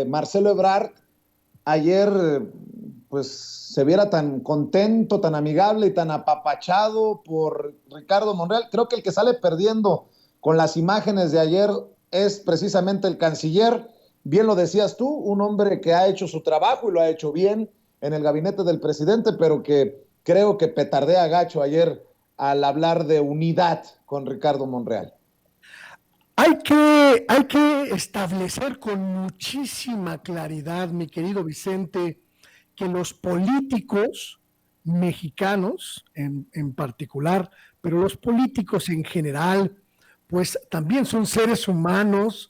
Marcelo Ebrard ayer pues se viera tan contento, tan amigable y tan apapachado por Ricardo Monreal. Creo que el que sale perdiendo con las imágenes de ayer es precisamente el canciller. Bien lo decías tú, un hombre que ha hecho su trabajo y lo ha hecho bien en el gabinete del presidente, pero que creo que petardea gacho ayer al hablar de unidad con Ricardo Monreal. Hay que establecer con muchísima claridad, mi querido Vicente, que los políticos mexicanos en particular, pero los políticos en general, pues también son seres humanos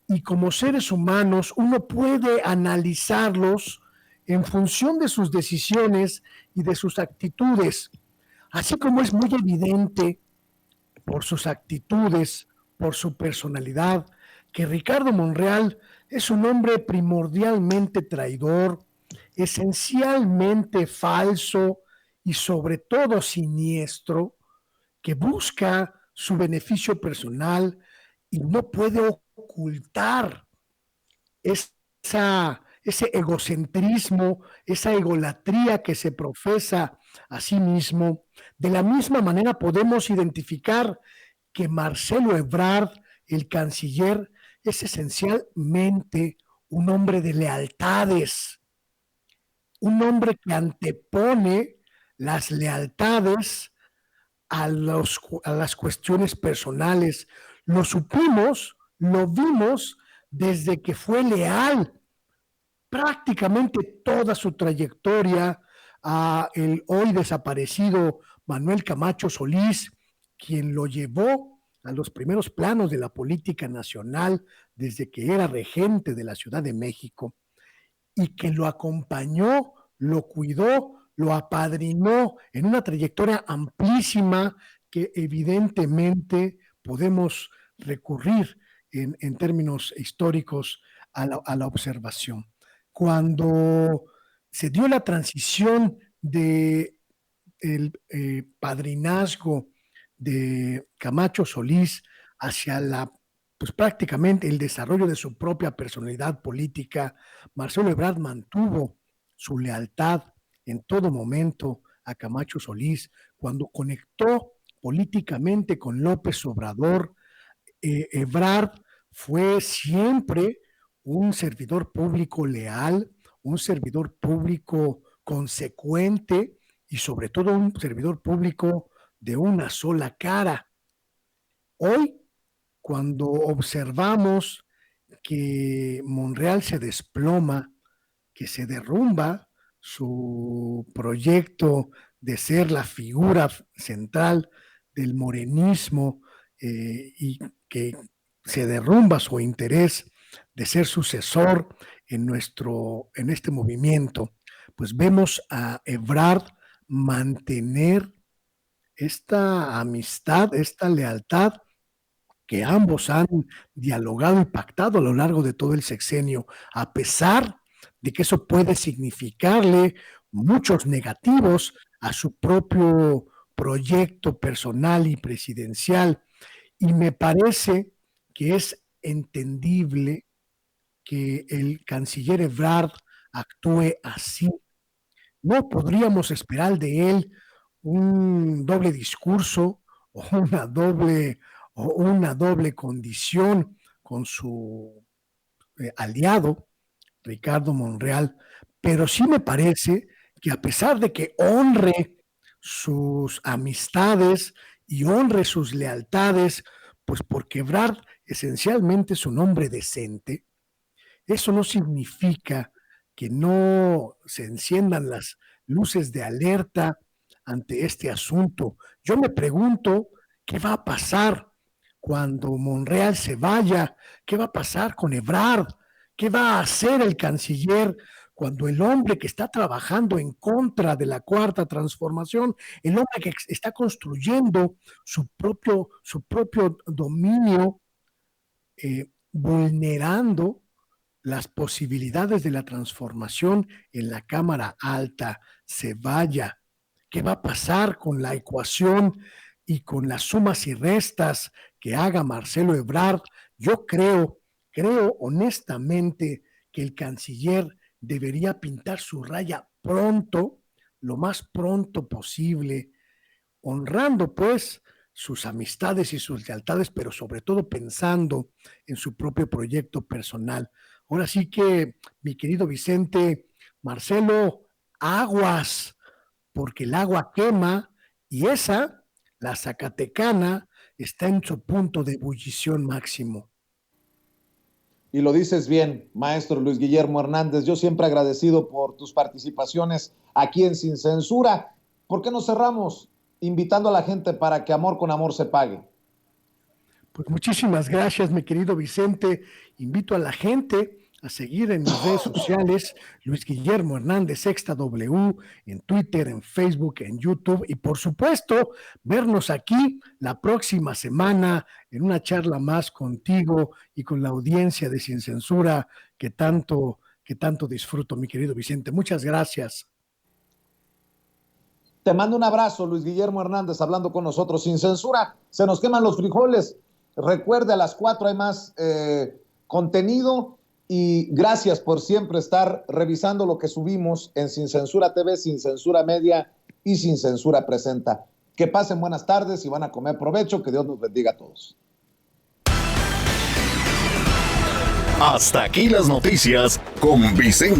y como seres humanos uno puede analizarlos en función de sus decisiones y de sus actitudes, así como es muy evidente por sus actitudes, por su personalidad, que Ricardo Monreal es un hombre primordialmente traidor, esencialmente falso y sobre todo siniestro, que busca su beneficio personal y no puede ocultar ese egocentrismo, esa egolatría que se profesa a sí mismo. De la misma manera podemos identificar que Marcelo Ebrard, el canciller, es esencialmente un hombre de lealtades, un hombre que antepone las lealtades a las cuestiones personales. Lo supimos, lo vimos desde que fue leal prácticamente toda su trayectoria a el hoy desaparecido Manuel Camacho Solís, quien lo llevó a los primeros planos de la política nacional desde que era regente de la Ciudad de México y que lo acompañó, lo cuidó, lo apadrinó en una trayectoria amplísima que evidentemente podemos recurrir en términos históricos a la observación. Cuando se dio la transición de el padrinazgo de Camacho Solís hacia pues prácticamente el desarrollo de su propia personalidad política, Marcelo Ebrard mantuvo su lealtad en todo momento a Camacho Solís. Cuando conectó políticamente con López Obrador, Ebrard fue siempre un servidor público leal, un servidor público consecuente y sobre todo un servidor público de una sola cara. Hoy, cuando observamos que Monreal se desploma, que se derrumba su proyecto de ser la figura central del morenismo y que se derrumba su interés de ser sucesor en este movimiento, pues vemos a Ebrard mantener esta amistad, esta lealtad que ambos han dialogado y pactado a lo largo de todo el sexenio, a pesar de que eso puede significarle muchos negativos a su propio proyecto personal y presidencial. Y me parece que es entendible que el canciller Ebrard actúe así. No podríamos esperar de él un doble discurso o una doble condición con su aliado, Ricardo Monreal, pero sí me parece que a pesar de que honre sus amistades y honre sus lealtades, pues por quebrar esencialmente su nombre decente, eso no significa que no se enciendan las luces de alerta ante este asunto. Yo me pregunto qué va a pasar cuando Monreal se vaya, qué va a pasar con Ebrard, qué va a hacer el canciller cuando el hombre que está trabajando en contra de la cuarta transformación, el hombre que está construyendo su propio dominio, vulnerando las posibilidades de la transformación en la Cámara Alta se vaya. ¿Qué va a pasar con la ecuación y con las sumas y restas que haga Marcelo Ebrard? Yo creo Creo honestamente que el canciller debería pintar su raya pronto, lo más pronto posible, honrando pues sus amistades y sus lealtades, pero sobre todo pensando en su propio proyecto personal. Ahora sí que, mi querido Vicente, Marcelo, aguas, porque el agua quema y esa, la Zacatecana, está en su punto de ebullición máximo. Y lo dices bien, maestro Luis Guillermo Hernández. Yo siempre agradecido por tus participaciones aquí en Sin Censura. ¿Por qué no cerramos invitando a la gente para que amor con amor se pague? Pues muchísimas gracias, mi querido Vicente. Invito a la gente a seguir en mis redes sociales, Luis Guillermo Hernández Sexta W, en Twitter, en Facebook, en YouTube y por supuesto vernos aquí la próxima semana en una charla más contigo y con la audiencia de Sin Censura que tanto disfruto, mi querido Vicente. Muchas gracias. Te mando un abrazo, Luis Guillermo Hernández, hablando con nosotros sin censura. Se nos queman los frijoles. Recuerde, a las 4 hay más contenido y gracias por siempre estar revisando lo que subimos en Sin Censura TV, Sin Censura Media y Sin Censura Presenta. Que pasen buenas tardes y van a comer provecho. Que Dios nos bendiga a todos. Hasta aquí las noticias con Vicente